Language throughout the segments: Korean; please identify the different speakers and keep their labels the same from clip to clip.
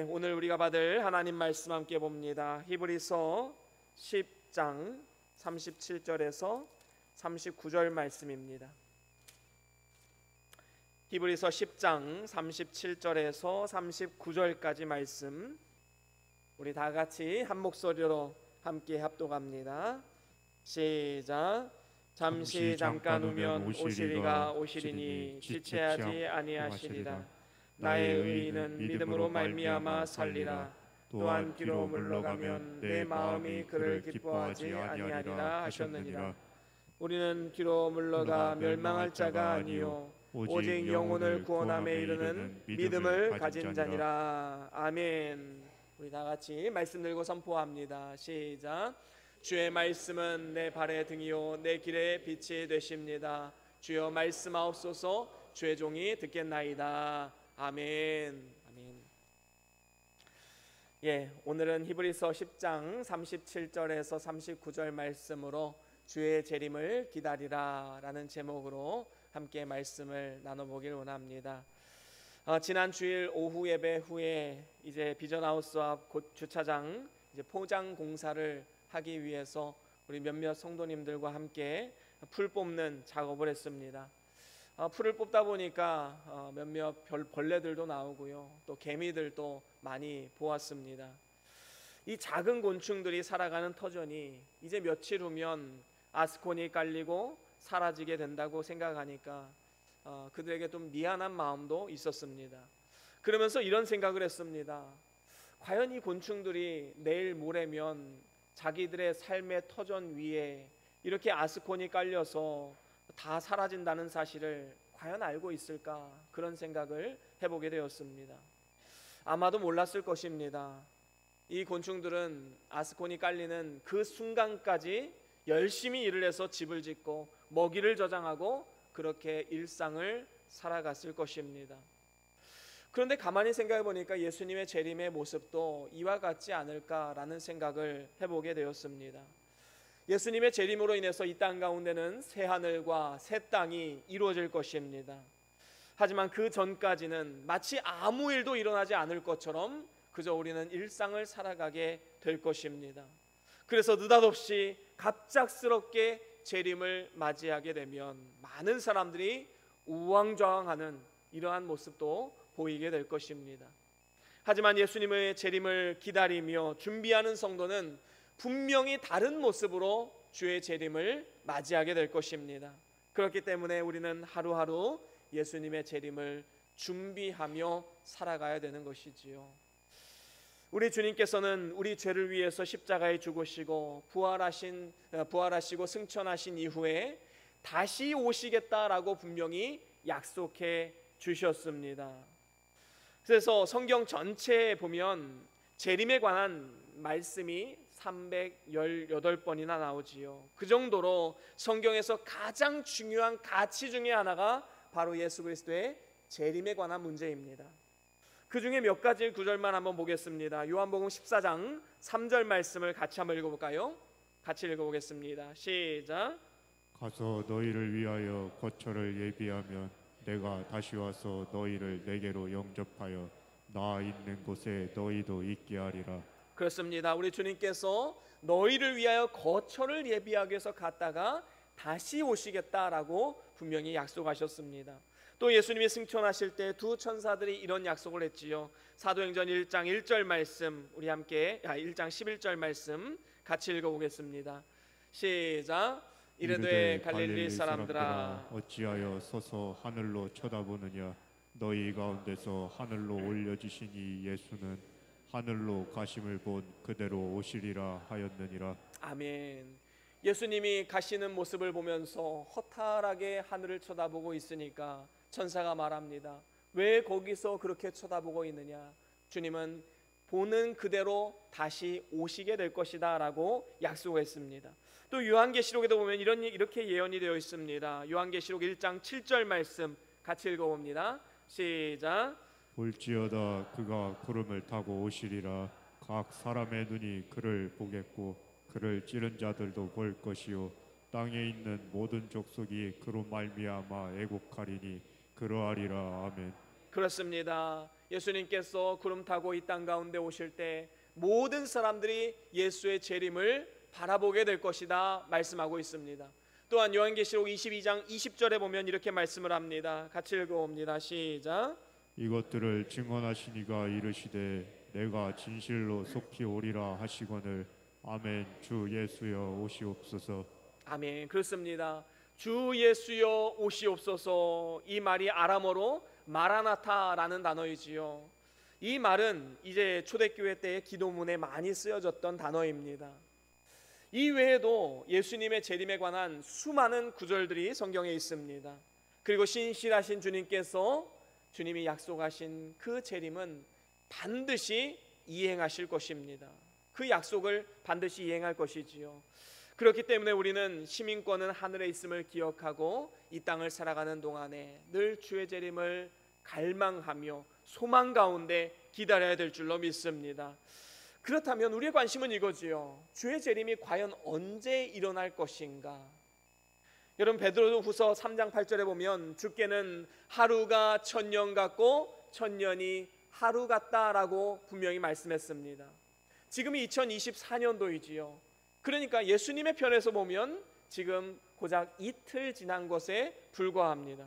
Speaker 1: 오늘 우리가 받을 하나님 말씀 함께 봅니다. 히브리서 10장 37절에서 39절 말씀입니다. 히브리서 10장 37절에서 39절까지 말씀, 우리 다 같이 한 목소리로 함께 합독합니다. 시작. 잠시 잠깐 후면 오시리가 오시리니 지체하지 아니하시리라. 나의 의인은 믿음으로 말미암아 살리라. 또한 뒤로 물러가면 내 마음이 그를 기뻐하지 아니하리라 하셨느니라. 우리는 뒤로 물러가 멸망할 자가 아니요 오직 영혼을 구원함에 이르는 믿음을 가진 자니라. 아멘. 우리 다 같이 말씀 들고 선포합니다. 시작. 주의 말씀은 내 발의 등이요 내 길의 빛이 되십니다. 주여 말씀하옵소서. 주의 종이 듣겠나이다. 아멘. 아멘. 오늘은 히브리서 10장 37절에서 39절 말씀으로 주의 재림을 기다리라 라는 제목으로 함께 말씀을 나눠보길 원합니다. 지난 주일 오후 예배 후에 이제 비전하우스 앞 곧 주차장 이제 포장 공사를 하기 위해서 우리 몇몇 성도님들과 함께 풀 뽑는 작업을 했습니다. 풀을 뽑다 보니까 몇몇 벌레들도 나오고요, 또 개미들도 많이 보았습니다. 이 작은 곤충들이 살아가는 터전이 이제 며칠 후면 아스콘이 깔리고 사라지게 된다고 생각하니까 그들에게 좀 미안한 마음도 있었습니다. 그러면서 이런 생각을 했습니다. 과연 이 곤충들이 내일 모레면 자기들의 삶의 터전 위에 이렇게 아스콘이 깔려서 다 사라진다는 사실을 과연 알고 있을까? 그런 생각을 해보게 되었습니다. 아마도 몰랐을 것입니다. 이 곤충들은 아스콘이 깔리는 그 순간까지 열심히 일을 해서 집을 짓고 먹이를 저장하고 그렇게 일상을 살아갔을 것입니다. 그런데 가만히 생각해 보니까 예수님의 재림의 모습도 이와 같지 않을까라는 생각을 해보게 되었습니다. 예수님의 재림으로 인해서 이 땅 가운데는 새 하늘과 새 땅이 이루어질 것입니다. 하지만 그 전까지는 마치 아무 일도 일어나지 않을 것처럼 그저 우리는 일상을 살아가게 될 것입니다. 그래서 느닷없이 갑작스럽게 재림을 맞이하게 되면 많은 사람들이 우왕좌왕하는 이러한 모습도 보이게 될 것입니다. 하지만 예수님의 재림을 기다리며 준비하는 성도는 분명히 다른 모습으로 주의 재림을 맞이하게 될 것입니다. 그렇기 때문에 우리는 하루하루 예수님의 재림을 준비하며 살아가야 되는 것이지요. 우리 주님께서는 우리 죄를 위해서 십자가에 죽으시고 부활하시고 승천하신 이후에 다시 오시겠다라고 분명히 약속해 주셨습니다. 그래서 성경 전체에 보면 재림에 관한 말씀이 318번이나 나오지요. 그 정도로 성경에서 가장 중요한 가치 중에 하나가 바로 예수 그리스도의 재림에 관한 문제입니다. 그 중에 몇 가지 구절만 한번 보겠습니다. 요한복음 14장 3절 말씀을 같이 한번 읽어볼까요? 같이 읽어보겠습니다. 시작.
Speaker 2: 가서 너희를 위하여 거처를 예비하면 내가 다시 와서 너희를 내게로 영접하여 나 있는 곳에 너희도 있게 하리라.
Speaker 1: 그렇습니다. 우리 주님께서 너희를 위하여 거처를 예비하기 위해서 갔다가 다시 오시겠다라고 분명히 약속하셨습니다. 또 예수님이 승천하실 때 두 천사들이 이런 약속을 했지요. 사도행전 1장 1절 말씀, 우리 함께 1장 11절 말씀 같이 읽어보겠습니다. 시작. 이르되 갈릴리 사람들아
Speaker 2: 어찌하여 서서 하늘로 쳐다보느냐. 너희 가운데서 하늘로 올려지시니 예수는 하늘로 가심을 본 그대로 오시리라 하였느니라.
Speaker 1: 아멘. 예수님이 가시는 모습을 보면서 허탈하게 하늘을 쳐다보고 있으니까 천사가 말합니다. 왜 거기서 그렇게 쳐다보고 있느냐. 주님은 보는 그대로 다시 오시게 될 것이다 라고 약속했습니다. 또 요한계시록에도 보면 이렇게 예언이 되어 있습니다. 요한계시록 1장 7절 말씀 같이 읽어봅니다. 시작.
Speaker 2: 볼지어다 그가 구름을 타고 오시리라. 각 사람의 눈이 그를 보겠고 그를 찌른 자들도 볼 것이요 땅에 있는 모든 족속이 그로 말미암아 애곡하리니 그러하리라. 아멘.
Speaker 1: 그렇습니다. 예수님께서 구름 타고 이 땅 가운데 오실 때 모든 사람들이 예수의 재림을 바라보게 될 것이다 말씀하고 있습니다. 또한 요한계시록 22장 20절에 보면 이렇게 말씀을 합니다. 같이 읽어봅니다. 시작.
Speaker 2: 이것들을 증언하시니가 이르시되 내가 진실로 속히 오리라 하시거늘 아멘. 주 예수여 오시옵소서.
Speaker 1: 아멘. 그렇습니다. 주 예수여 오시옵소서. 이 말이 아람어로 마라나타라는 단어이지요. 이 말은 이제 초대교회 때의 기도문에 많이 쓰여졌던 단어입니다. 이 외에도 예수님의 재림에 관한 수많은 구절들이 성경에 있습니다. 그리고 신실하신 주님께서 주님이 약속하신 그 재림은 반드시 이행하실 것입니다. 그 약속을 반드시 이행할 것이지요. 그렇기 때문에 우리는 시민권은 하늘에 있음을 기억하고 이 땅을 살아가는 동안에 늘 주의 재림을 갈망하며 소망 가운데 기다려야 될 줄로 믿습니다. 그렇다면 우리의 관심은 이거지요. 주의 재림이 과연 언제 일어날 것인가? 여러분, 베드로후서 3장 8절에 보면 주께는 하루가 천년 같고 천년이 하루 같다라고 분명히 말씀했습니다. 지금이 2024년도이지요. 그러니까 예수님의 편에서 보면 지금 고작 이틀 지난 것에 불과합니다.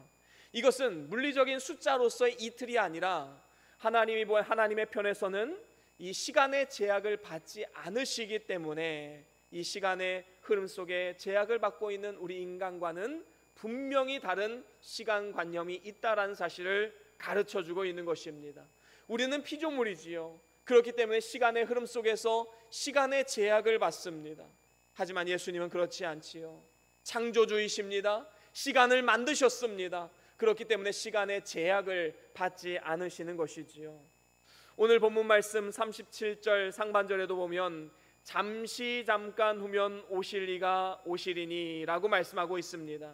Speaker 1: 이것은 물리적인 숫자로서의 이틀이 아니라 하나님의 편에서는 이 시간의 제약을 받지 않으시기 때문에 이 시간의 흐름 속에 제약을 받고 있는 우리 인간과는 분명히 다른 시간관념이 있다라는 사실을 가르쳐주고 있는 것입니다. 우리는 피조물이지요. 그렇기 때문에 시간의 흐름 속에서 시간의 제약을 받습니다. 하지만 예수님은 그렇지 않지요. 창조주이십니다. 시간을 만드셨습니다. 그렇기 때문에 시간의 제약을 받지 않으시는 것이지요. 오늘 본문 말씀 37절 상반절에도 보면 잠깐 후면 오실리가 오시리니 라고 말씀하고 있습니다.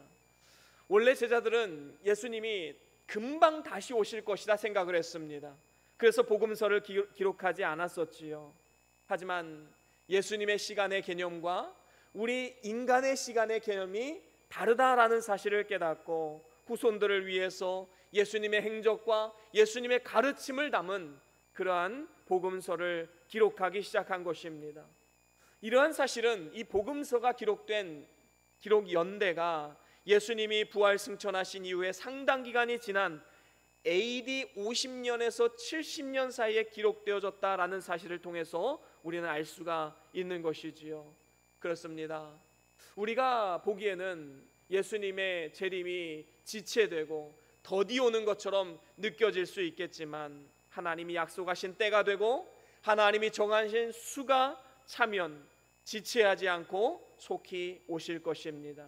Speaker 1: 원래 제자들은 예수님이 금방 다시 오실 것이다 생각을 했습니다. 그래서 복음서를 기록하지 않았었지요. 하지만 예수님의 시간의 개념과 우리 인간의 시간의 개념이 다르다라는 사실을 깨닫고 후손들을 위해서 예수님의 행적과 예수님의 가르침을 담은 그러한 복음서를 기록하기 시작한 것입니다. 이러한 사실은 이 복음서가 기록된 기록 연대가 예수님이 부활 승천하신 이후에 상당 기간이 지난 AD 50년에서 70년 사이에 기록되어졌다라는 사실을 통해서 우리는 알 수가 있는 것이지요. 그렇습니다. 우리가 보기에는 예수님의 재림이 지체되고 더디 오는 것처럼 느껴질 수 있겠지만 하나님이 약속하신 때가 되고 하나님이 정하신 수가 차면 지체하지 않고 속히 오실 것입니다.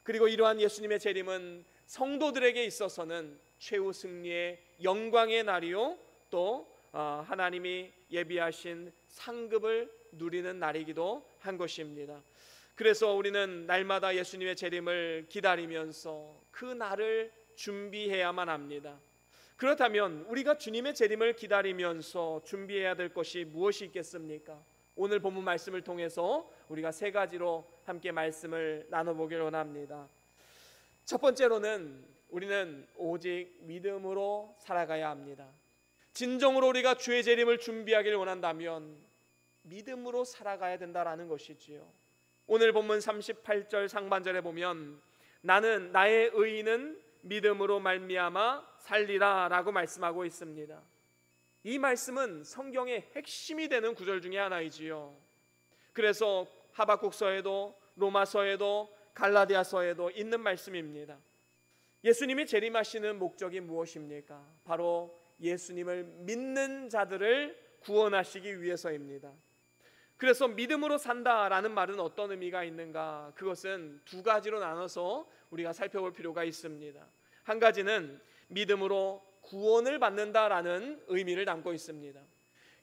Speaker 1: 그리고 이러한 예수님의 재림은 성도들에게 있어서는 최후 승리의 영광의 날이요 또 하나님이 예비하신 상급을 누리는 날이기도 한 것입니다. 그래서 우리는 날마다 예수님의 재림을 기다리면서 그 날을 준비해야만 합니다. 그렇다면 우리가 주님의 재림을 기다리면서 준비해야 될 것이 무엇이 있겠습니까? 오늘 본문 말씀을 통해서 우리가 세 가지로 함께 말씀을 나눠보길 원합니다. 첫 번째로는 우리는 오직 믿음으로 살아가야 합니다. 진정으로 우리가 주의 재림을 준비하기를 원한다면 믿음으로 살아가야 된다라는 것이지요. 오늘 본문 38절 상반절에 보면 나는 나의 의인은 믿음으로 말미암아 살리라 라고 말씀하고 있습니다. 이 말씀은 성경의 핵심이 되는 구절 중에 하나이지요. 그래서 하박국서에도 로마서에도 갈라디아서에도 있는 말씀입니다. 예수님이 재림하시는 목적이 무엇입니까? 바로 예수님을 믿는 자들을 구원하시기 위해서입니다. 그래서 믿음으로 산다라는 말은 어떤 의미가 있는가? 그것은 두 가지로 나눠서 우리가 살펴볼 필요가 있습니다. 한 가지는 믿음으로 구원을 받는다라는 의미를 담고 있습니다.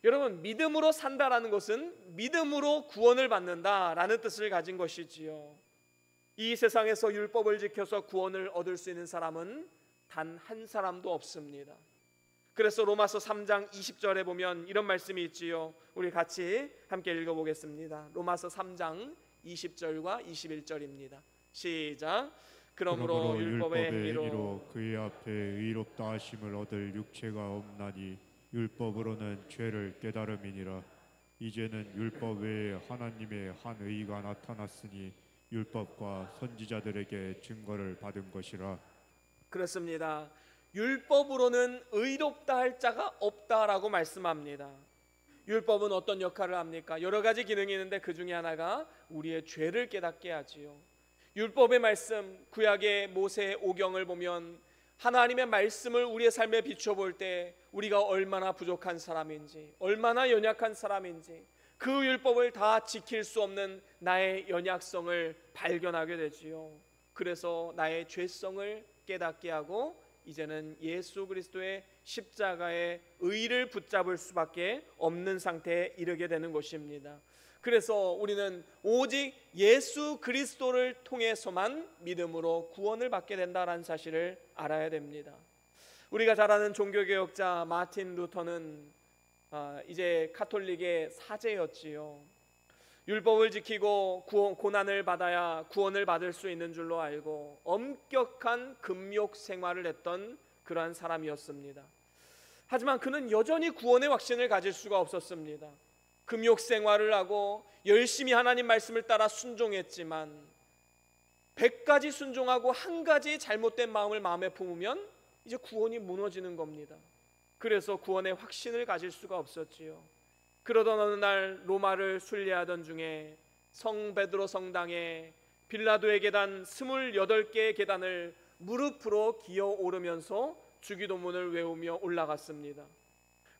Speaker 1: 여러분, 믿음으로 산다라는 것은 믿음으로 구원을 받는다라는 뜻을 가진 것이지요. 이 세상에서 율법을 지켜서 구원을 얻을 수 있는 사람은 단 한 사람도 없습니다. 그래서 로마서 3장 20절에 보면 이런 말씀이 있지요. 우리 같이 함께 읽어보겠습니다. 로마서 3장 20절과 21절입니다. 시작. 그러므로 율법의 행위로
Speaker 2: 그의 앞에 의롭다 하심을 얻을 육체가 없나니 율법으로는 죄를 깨달음이니라. 이제는 율법 외에 하나님의 한 의가 나타났으니 율법과 선지자들에게 증거를 받은 것이라.
Speaker 1: 그렇습니다. 율법으로는 의롭다 할 자가 없다라고 말씀합니다. 율법은 어떤 역할을 합니까? 여러 가지 기능이 있는데 그 중에 하나가 우리의 죄를 깨닫게 하지요. 율법의 말씀, 구약의 모세의 오경을 보면 하나님의 말씀을 우리의 삶에 비춰볼 때 우리가 얼마나 부족한 사람인지, 얼마나 연약한 사람인지, 그 율법을 다 지킬 수 없는 나의 연약성을 발견하게 되지요. 그래서 나의 죄성을 깨닫게 하고 이제는 예수 그리스도의 십자가의 의를 붙잡을 수밖에 없는 상태에 이르게 되는 것입니다. 그래서 우리는 오직 예수 그리스도를 통해서만 믿음으로 구원을 받게 된다는 사실을 알아야 됩니다. 우리가 잘 아는 종교개혁자 마틴 루터는 이제 카톨릭의 사제였지요. 율법을 지키고 고난을 받아야 구원을 받을 수 있는 줄로 알고 엄격한 금욕 생활을 했던 그러한 사람이었습니다. 하지만 그는 여전히 구원의 확신을 가질 수가 없었습니다. 금욕 생활을 하고 열심히 하나님 말씀을 따라 순종했지만 100가지 순종하고 한 가지 잘못된 마음을 마음에 품으면 이제 구원이 무너지는 겁니다. 그래서 구원의 확신을 가질 수가 없었지요. 그러던 어느 날 로마를 순례하던 중에 성 베드로 성당에 빌라도의 계단 28개의 계단을 무릎으로 기어 오르면서 주기도문을 외우며 올라갔습니다.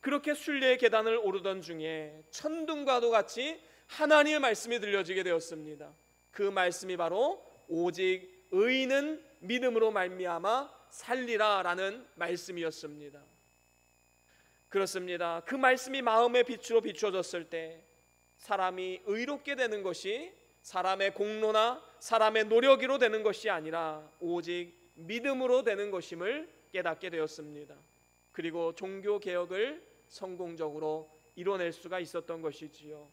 Speaker 1: 그렇게 순례의 계단을 오르던 중에 천둥과도 같이 하나님의 말씀이 들려지게 되었습니다. 그 말씀이 바로 오직 의인은 믿음으로 말미암아 살리라 라는 말씀이었습니다. 그렇습니다. 그 말씀이 마음의 빛으로 비춰졌을 때 사람이 의롭게 되는 것이 사람의 공로나 사람의 노력으로 되는 것이 아니라 오직 믿음으로 되는 것임을 깨닫게 되었습니다. 그리고 종교개혁을 성공적으로 이뤄낼 수가 있었던 것이지요.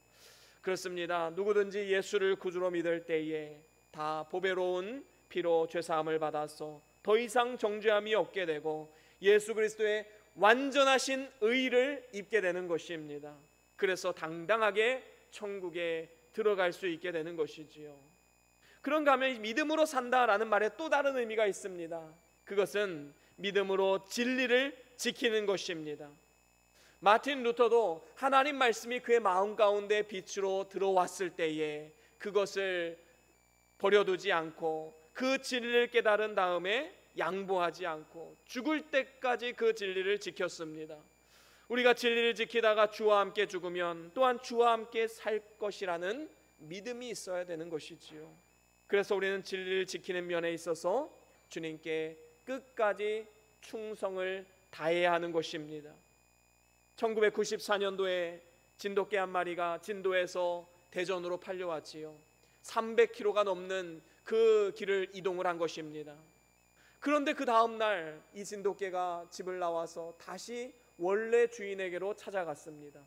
Speaker 1: 그렇습니다. 누구든지 예수를 구주로 믿을 때에 다 보배로운 피로 죄사함을 받아서 더 이상 정죄함이 없게 되고 예수 그리스도의 완전하신 의를 입게 되는 것입니다. 그래서 당당하게 천국에 들어갈 수 있게 되는 것이지요. 그런가 하면 믿음으로 산다라는 말에 또 다른 의미가 있습니다. 그것은 믿음으로 진리를 지키는 것입니다. 마틴 루터도 하나님 말씀이 그의 마음 가운데 빛으로 들어왔을 때에 그것을 버려두지 않고 그 진리를 깨달은 다음에 양보하지 않고 죽을 때까지 그 진리를 지켰습니다. 우리가 진리를 지키다가 주와 함께 죽으면 또한 주와 함께 살 것이라는 믿음이 있어야 되는 것이지요. 그래서 우리는 진리를 지키는 면에 있어서 주님께 끝까지 충성을 다해야 하는 것입니다. 1994년도에 진돗개 한 마리가 진도에서 대전으로 팔려왔지요. 300km가 넘는 그 길을 이동을 한 것입니다. 그런데 그 다음날 이 진돗개가 집을 나와서 다시 원래 주인에게로 찾아갔습니다.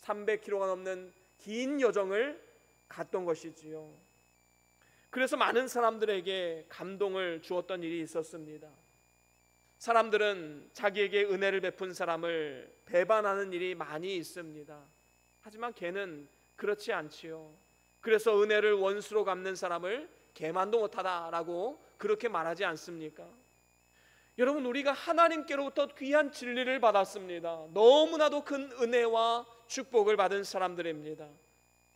Speaker 1: 300km가 넘는 긴 여정을 갔던 것이지요. 그래서 많은 사람들에게 감동을 주었던 일이 있었습니다. 사람들은 자기에게 은혜를 베푼 사람을 배반하는 일이 많이 있습니다. 하지만 개는 그렇지 않지요. 그래서 은혜를 원수로 갚는 사람을 개만도 못하다라고 그렇게 말하지 않습니까? 여러분, 우리가 하나님께로부터 귀한 진리를 받았습니다. 너무나도 큰 은혜와 축복을 받은 사람들입니다.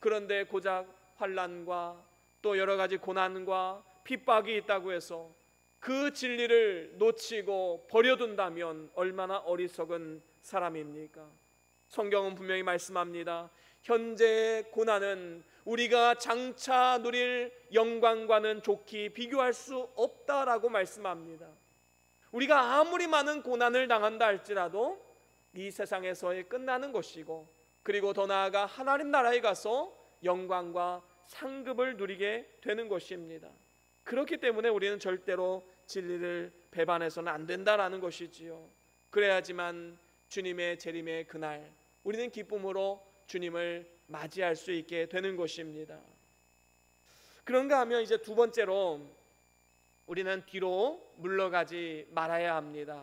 Speaker 1: 그런데 고작 환난과 또 여러 가지 고난과 핍박이 있다고 해서 그 진리를 놓치고 버려둔다면 얼마나 어리석은 사람입니까? 성경은 분명히 말씀합니다. 현재의 고난은 우리가 장차 누릴 영광과는 좋게 비교할 수 없다라고 말씀합니다. 우리가 아무리 많은 고난을 당한다 할지라도 이 세상에서의 끝나는 것이고, 그리고 더 나아가 하나님 나라에 가서 영광과 상급을 누리게 되는 것입니다. 그렇기 때문에 우리는 절대로 진리를 배반해서는 안 된다라는 것이지요. 그래야지만 주님의 재림의 그날 우리는 기쁨으로 주님을 맞이할 수 있게 되는 것입니다. 그런가 하면 이제 두 번째로 우리는 뒤로 물러가지 말아야 합니다.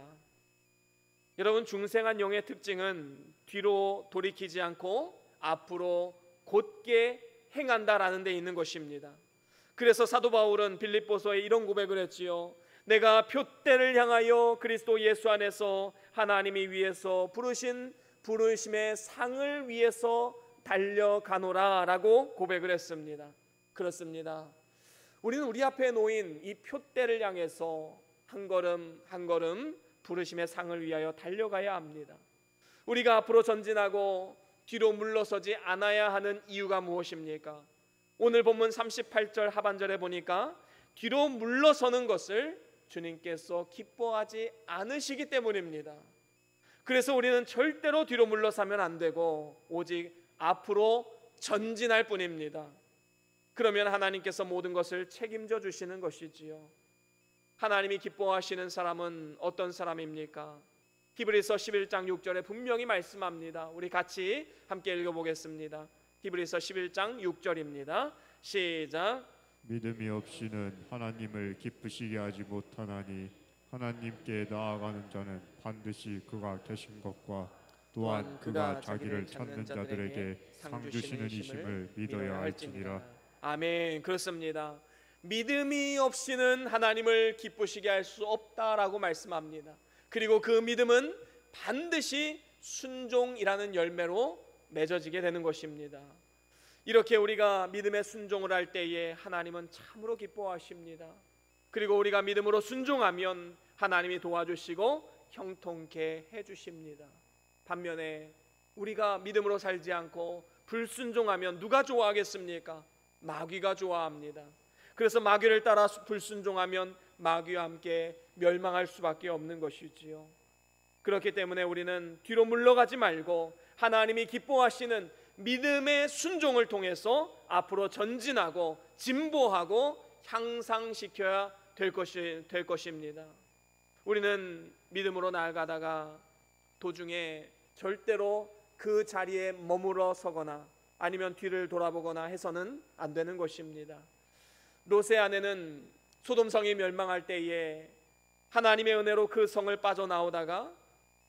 Speaker 1: 여러분, 중생한 영의 특징은 뒤로 돌이키지 않고 앞으로 곧게 행한다라는 데 있는 것입니다. 그래서 사도 바울은 빌립보서에 이런 고백을 했지요. 내가 표대를 향하여 그리스도 예수 안에서 하나님이 위해서 부르신 부르심의 상을 위해서 달려가노라 라고 고백을 했습니다. 그렇습니다. 우리는 우리 앞에 놓인 이 표대를 향해서 한 걸음 한 걸음 부르심의 상을 위하여 달려가야 합니다. 우리가 앞으로 전진하고 뒤로 물러서지 않아야 하는 이유가 무엇입니까? 오늘 본문 38절 하반절에 보니까 뒤로 물러서는 것을 주님께서 기뻐하지 않으시기 때문입니다. 그래서 우리는 절대로 뒤로 물러서면 안 되고 오직 앞으로 전진할 뿐입니다. 그러면 하나님께서 모든 것을 책임져 주시는 것이지요. 하나님이 기뻐하시는 사람은 어떤 사람입니까? 히브리서 11장 6절에 분명히 말씀합니다. 우리 같이 함께 읽어보겠습니다. 히브리서 11장 6절입니다. 시작.
Speaker 2: 믿음이 없이는 하나님을 기쁘시게 하지 못하나니 하나님께 나아가는 자는 반드시 그가 계신 것과 또한 그가 자기를 찾는 자들에게 상 주시는 이심을 믿어야 할지니라.
Speaker 1: 아멘. 그렇습니다. 믿음이 없이는 하나님을 기쁘시게 할 수 없다라고 말씀합니다. 그리고 그 믿음은 반드시 순종이라는 열매로 맺어지게 되는 것입니다. 이렇게 우리가 믿음의 순종을 할 때에 하나님은 참으로 기뻐하십니다. 그리고 우리가 믿음으로 순종하면 하나님이 도와주시고 형통케 해주십니다. 반면에 우리가 믿음으로 살지 않고 불순종하면 누가 좋아하겠습니까? 마귀가 좋아합니다. 그래서 마귀를 따라 불순종하면 마귀와 함께 멸망할 수밖에 없는 것이지요. 그렇기 때문에 우리는 뒤로 물러가지 말고 하나님이 기뻐하시는 믿음의 순종을 통해서 앞으로 전진하고 진보하고 향상시켜야 될 것입니다. 우리는 믿음으로 나아가다가 도중에 절대로 그 자리에 머물러 서거나 아니면 뒤를 돌아보거나 해서는 안 되는 것입니다. 롯의 아내는 소돔성이 멸망할 때에 하나님의 은혜로 그 성을 빠져나오다가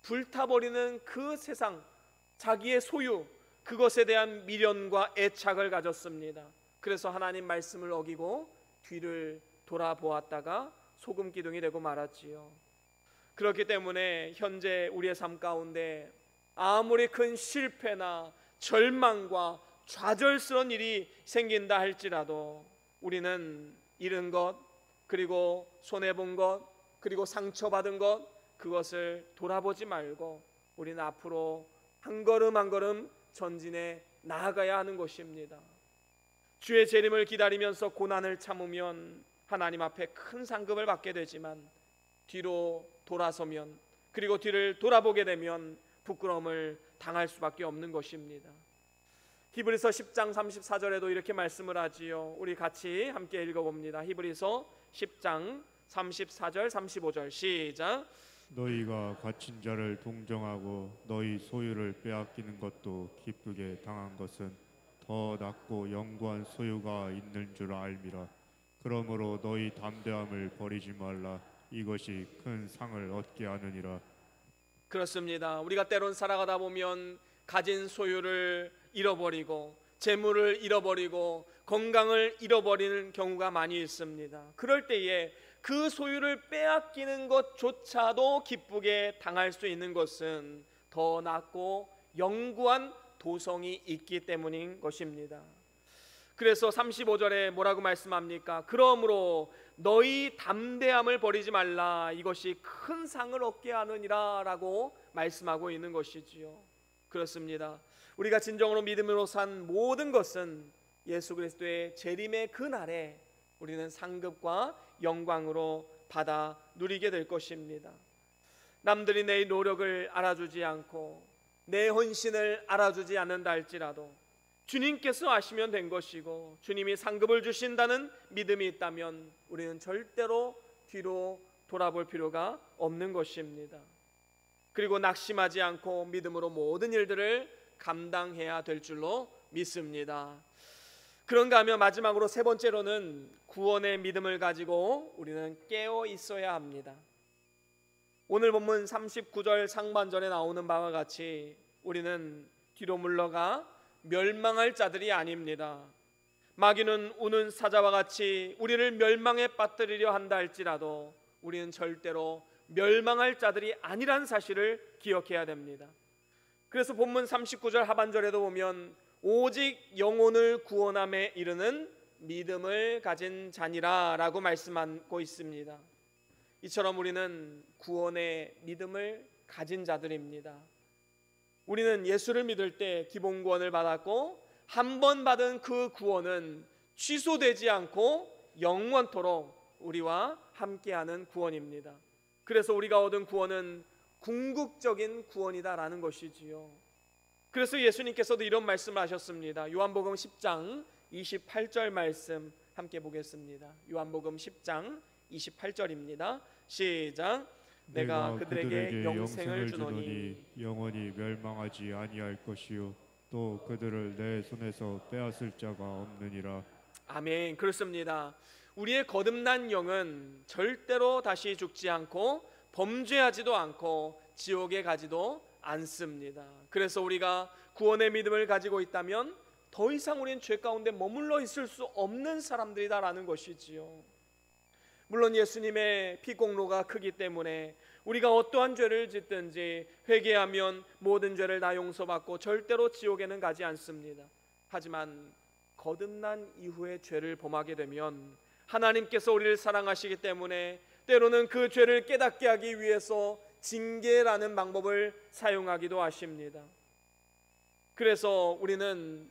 Speaker 1: 불타버리는 그 세상, 자기의 소유, 그것에 대한 미련과 애착을 가졌습니다. 그래서 하나님 말씀을 어기고 뒤를 돌아보았다가 소금 기둥이 되고 말았지요. 그렇기 때문에 현재 우리의 삶 가운데 아무리 큰 실패나 절망과 좌절스러운 일이 생긴다 할지라도 우리는 잃은 것, 그리고 손해본 것, 그리고 상처받은 것, 그것을 돌아보지 말고 우리는 앞으로 한 걸음 한 걸음 전진해 나아가야 하는 것입니다. 주의 재림을 기다리면서 고난을 참으면 하나님 앞에 큰 상급을 받게 되지만 뒤로 돌아서면, 그리고 뒤를 돌아보게 되면 부끄러움을 당할 수밖에 없는 것입니다. 히브리서 10장 34절에도 이렇게 말씀을 하지요. 우리 같이 함께 읽어봅니다. 히브리서 10장 34절 35절 시작.
Speaker 2: 너희가 갇힌 자를 동정하고 너희 소유를 빼앗기는 것도 기쁘게 당한 것은 더 낫고 영구한 소유가 있는 줄 알미라. 그러므로 너희 담대함을 버리지 말라. 이것이 큰 상을 얻게 하느니라.
Speaker 1: 그렇습니다. 우리가 때론 살아가다 보면 가진 소유를 잃어버리고 재물을 잃어버리고 건강을 잃어버리는 경우가 많이 있습니다. 그럴 때에 그 소유를 빼앗기는 것조차도 기쁘게 당할 수 있는 것은 더 낫고 영구한 도성이 있기 때문인 것입니다. 그래서 35절에 뭐라고 말씀합니까? 그러므로 너희 담대함을 버리지 말라. 이것이 큰 상을 얻게 하느니라 라고 말씀하고 있는 것이지요. 그렇습니다. 우리가 진정으로 믿음으로 산 모든 것은 예수 그리스도의 재림의 그날에 우리는 상급과 영광으로 받아 누리게 될 것입니다. 남들이 내 노력을 알아주지 않고 내 헌신을 알아주지 않는다 할지라도 주님께서 아시면 된 것이고 주님이 상급을 주신다는 믿음이 있다면 우리는 절대로 뒤로 돌아볼 필요가 없는 것입니다. 그리고 낙심하지 않고 믿음으로 모든 일들을 감당해야 될 줄로 믿습니다. 그런가 하면 마지막으로 세 번째로는 구원의 믿음을 가지고 우리는 깨어 있어야 합니다. 오늘 본문 39절 상반절에 나오는 바와 같이 우리는 뒤로 물러가 멸망할 자들이 아닙니다. 마귀는 우는 사자와 같이 우리를 멸망에 빠뜨리려 한다 할지라도 우리는 절대로 멸망할 자들이 아니란 사실을 기억해야 됩니다. 그래서 본문 39절 하반절에도 보면 오직 영혼을 구원함에 이르는 믿음을 가진 자니라 라고 말씀하고 있습니다. 이처럼 우리는 구원의 믿음을 가진 자들입니다. 우리는 예수를 믿을 때 기본 구원을 받았고 한 번 받은 그 구원은 취소되지 않고 영원토록 우리와 함께하는 구원입니다. 그래서 우리가 얻은 구원은 궁극적인 구원이다라는 것이지요. 그래서 예수님께서도 이런 말씀을 하셨습니다. 요한복음 10장 28절 말씀 함께 보겠습니다. 요한복음 10장 28절입니다. 시작. 내가 그들에게 영생을 주노니
Speaker 2: 영원히 멸망하지 아니할 것이요 또 그들을 내 손에서 빼앗을 자가 없느니라.
Speaker 1: 아멘. 그렇습니다. 우리의 거듭난 영은 절대로 다시 죽지 않고 범죄하지도 않고 지옥에 가지도 않습니다. 그래서 우리가 구원의 믿음을 가지고 있다면 더 이상 우리는 죄 가운데 머물러 있을 수 없는 사람들이다라는 것이지요. 물론 예수님의 피공로가 크기 때문에 우리가 어떠한 죄를 짓든지 회개하면 모든 죄를 다 용서받고 절대로 지옥에는 가지 않습니다. 하지만 거듭난 이후에 죄를 범하게 되면 하나님께서 우리를 사랑하시기 때문에 때로는 그 죄를 깨닫게 하기 위해서 징계라는 방법을 사용하기도 하십니다. 그래서 우리는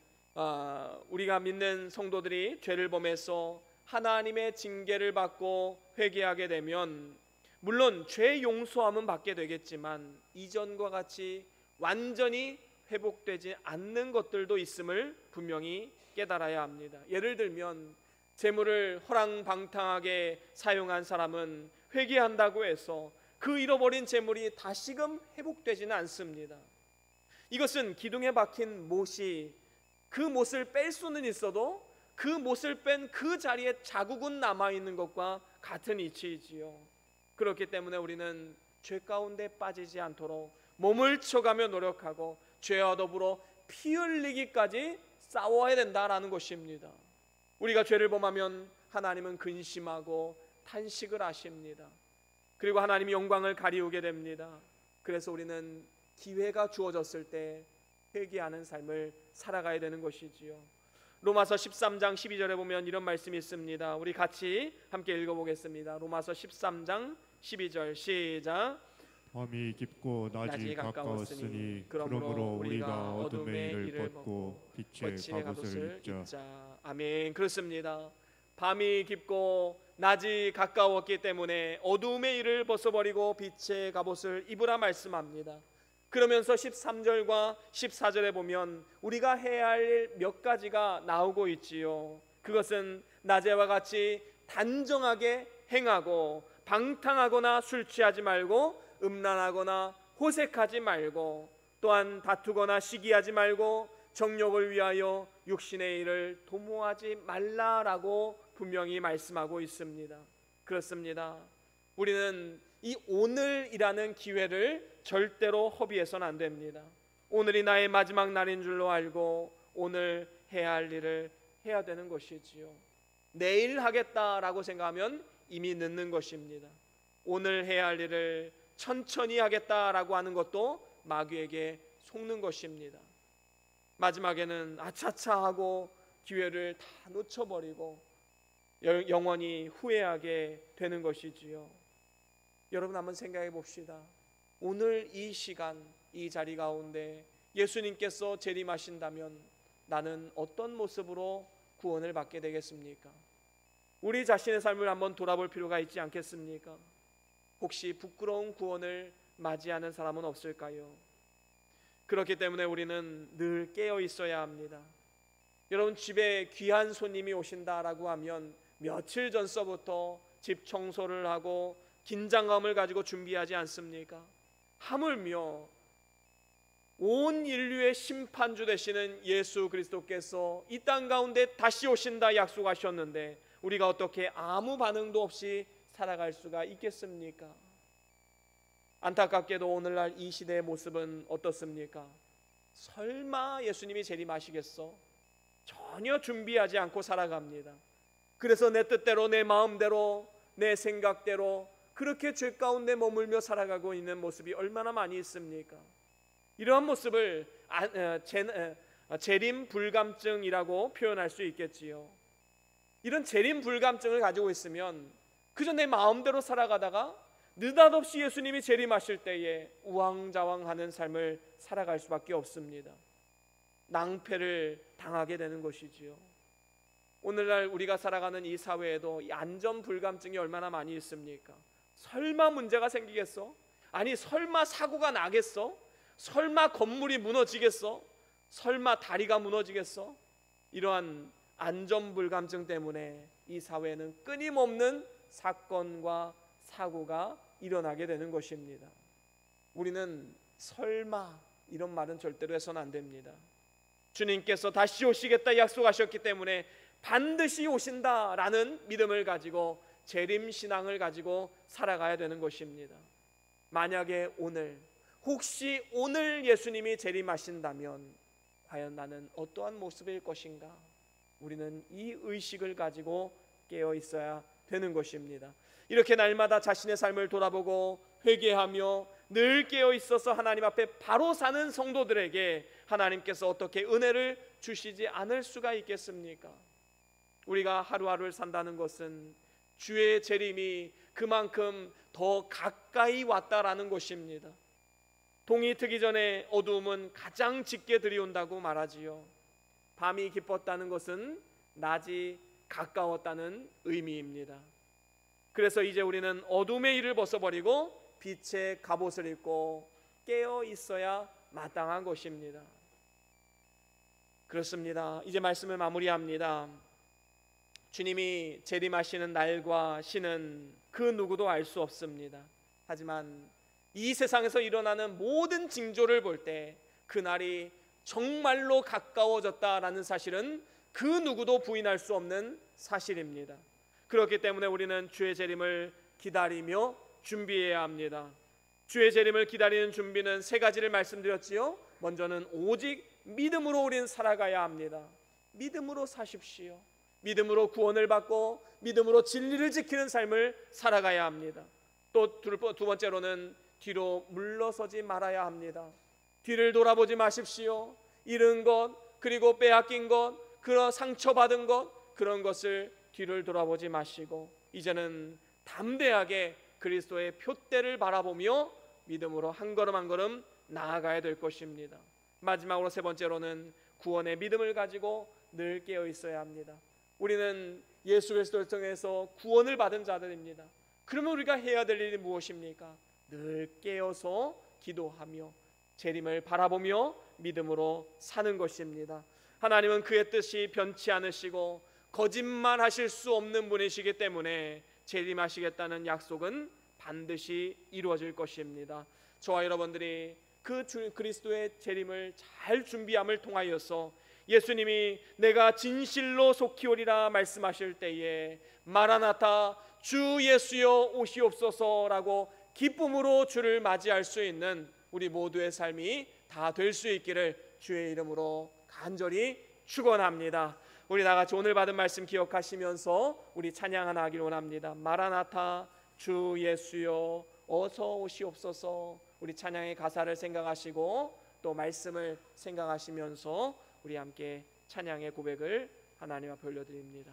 Speaker 1: 우리가 믿는 성도들이 죄를 범해서 하나님의 징계를 받고 회개하게 되면 물론 죄 용서함은 받게 되겠지만 이전과 같이 완전히 회복되지 않는 것들도 있음을 분명히 깨달아야 합니다. 예를 들면 재물을 허랑방탕하게 사용한 사람은 회개한다고 해서 그 잃어버린 재물이 다시금 회복되지는 않습니다. 이것은 기둥에 박힌 못이 그 못을 뺄 수는 있어도 그 못을 뺀 그 자리에 자국은 남아있는 것과 같은 이치이지요. 그렇기 때문에 우리는 죄 가운데 빠지지 않도록 몸을 쳐가며 노력하고 죄와 더불어 피 흘리기까지 싸워야 된다라는 것입니다. 우리가 죄를 범하면 하나님은 근심하고 탄식을 하십니다. 그리고 하나님이 영광을 가리우게 됩니다. 그래서 우리는 기회가 주어졌을 때 회개하는 삶을 살아가야 되는 것이지요. 로마서 13장 12절에 보면 이런 말씀이 있습니다. 우리 같이 함께 읽어보겠습니다. 로마서 13장 12절 시작.
Speaker 2: 밤이 깊고 낮이 가까웠으니 그러므로 우리가 어둠의 일을 벗고 빛의 갑옷을 입자.
Speaker 1: 아멘. 그렇습니다. 밤이 깊고 낮이 가까웠기 때문에 어둠의 일을 벗어버리고 빛의 갑옷을 입으라 말씀합니다. 그러면서 13절과 14절에 보면 우리가 해야 할 일 몇 가지가 나오고 있지요. 그것은 낮에와 같이 단정하게 행하고 방탕하거나 술 취하지 말고 음란하거나 호색하지 말고 또한 다투거나 시기하지 말고 정욕을 위하여 육신의 일을 도모하지 말라라고 분명히 말씀하고 있습니다. 그렇습니다. 우리는 이 오늘이라는 기회를 절대로 허비해서는 안 됩니다. 오늘이 나의 마지막 날인 줄로 알고 오늘 해야 할 일을 해야 되는 것이지요. 내일 하겠다라고 생각하면 이미 늦는 것입니다. 오늘 해야 할 일을 천천히 하겠다라고 하는 것도 마귀에게 속는 것입니다. 마지막에는 아차차 하고 기회를 다 놓쳐버리고 영원히 후회하게 되는 것이지요. 여러분 한번 생각해 봅시다. 오늘 이 시간 이 자리 가운데 예수님께서 재림하신다면 나는 어떤 모습으로 구원을 받게 되겠습니까? 우리 자신의 삶을 한번 돌아볼 필요가 있지 않겠습니까? 혹시 부끄러운 구원을 맞이하는 사람은 없을까요? 그렇기 때문에 우리는 늘 깨어 있어야 합니다. 여러분 집에 귀한 손님이 오신다라고 하면 며칠 전서부터 집 청소를 하고 긴장감을 가지고 준비하지 않습니까? 하물며 온 인류의 심판주 되시는 예수 그리스도께서 이 땅 가운데 다시 오신다 약속하셨는데 우리가 어떻게 아무 반응도 없이 살아갈 수가 있겠습니까? 안타깝게도 오늘날 이 시대의 모습은 어떻습니까? 설마 예수님이 재림하시겠어? 전혀 준비하지 않고 살아갑니다. 그래서 내 뜻대로, 내 마음대로, 내 생각대로 그렇게 죄 가운데 머물며 살아가고 있는 모습이 얼마나 많이 있습니까? 이러한 모습을 재림 불감증이라고 표현할 수 있겠지요. 이런 재림 불감증을 가지고 있으면 그저 내 마음대로 살아가다가 느닷없이 예수님이 재림하실 때에 우왕좌왕하는 삶을 살아갈 수밖에 없습니다. 낭패를 당하게 되는 것이지요. 오늘날 우리가 살아가는 이 사회에도 이 안전 불감증이 얼마나 많이 있습니까? 설마 문제가 생기겠어? 아니 설마 사고가 나겠어? 설마 건물이 무너지겠어? 설마 다리가 무너지겠어? 이러한 안전 불감증 때문에 이 사회는 끊임없는 사건과 사고가 일어나게 되는 것입니다. 우리는 설마 이런 말은 절대로 해서는 안 됩니다. 주님께서 다시 오시겠다 약속하셨기 때문에 반드시 오신다라는 믿음을 가지고 재림신앙을 가지고 살아가야 되는 것입니다. 만약에 혹시 오늘 예수님이 재림하신다면 과연 나는 어떠한 모습일 것인가? 우리는 이 의식을 가지고 깨어 있어야 되는 것입니다. 이렇게 날마다 자신의 삶을 돌아보고 회개하며 늘 깨어 있어서 하나님 앞에 바로 사는 성도들에게 하나님께서 어떻게 은혜를 주시지 않을 수가 있겠습니까? 우리가 하루하루를 산다는 것은 주의 재림이 그만큼 더 가까이 왔다라는 것입니다. 동이 트기 전에 어두움은 가장 짙게 들이온다고 말하지요. 밤이 깊었다는 것은 낮이 가까웠다는 의미입니다. 그래서 이제 우리는 어둠의 일을 벗어버리고 빛의 갑옷을 입고 깨어 있어야 마땅한 것입니다. 그렇습니다. 이제 말씀을 마무리합니다. 주님이 재림하시는 날과 시는 그 누구도 알 수 없습니다. 하지만 이 세상에서 일어나는 모든 징조를 볼 때 그날이 정말로 가까워졌다라는 사실은 그 누구도 부인할 수 없는 사실입니다. 그렇기 때문에 우리는 주의 재림을 기다리며 준비해야 합니다. 주의 재림을 기다리는 준비는 세 가지를 말씀드렸지요. 먼저는 오직 믿음으로 우리는 살아가야 합니다. 믿음으로 사십시오. 믿음으로 구원을 받고 믿음으로 진리를 지키는 삶을 살아가야 합니다. 또 두 번째로는 뒤로 물러서지 말아야 합니다. 뒤를 돌아보지 마십시오. 잃은 것, 그리고 빼앗긴 것, 그런 상처받은 것, 그런 것을 뒤를 돌아보지 마시고 이제는 담대하게 그리스도의 푯대를 바라보며 믿음으로 한 걸음 한 걸음 나아가야 될 것입니다. 마지막으로 세 번째로는 구원의 믿음을 가지고 늘 깨어 있어야 합니다. 우리는 예수 그리스도를 통해서 구원을 받은 자들입니다. 그러면 우리가 해야 될 일이 무엇입니까? 늘 깨어서 기도하며 재림을 바라보며 믿음으로 사는 것입니다. 하나님은 그의 뜻이 변치 않으시고 거짓말하실 수 없는 분이시기 때문에 재림하시겠다는 약속은 반드시 이루어질 것입니다. 저와 여러분들이 그 그리스도의 재림을 잘 준비함을 통하여서 예수님이 내가 진실로 속히 오리라 말씀하실 때에 마라나타 주 예수여 오시옵소서라고 기쁨으로 주를 맞이할 수 있는 우리 모두의 삶이 다 될 수 있기를 주의 이름으로 간절히 축원합니다. 우리 다같이 오늘 받은 말씀 기억하시면서 우리 찬양 하나 하길 원합니다. 마라나타 주 예수여 어서 오시옵소서. 우리 찬양의 가사를 생각하시고 또 말씀을 생각하시면서 우리 함께 찬양의 고백을 하나님 앞에 올려드립니다.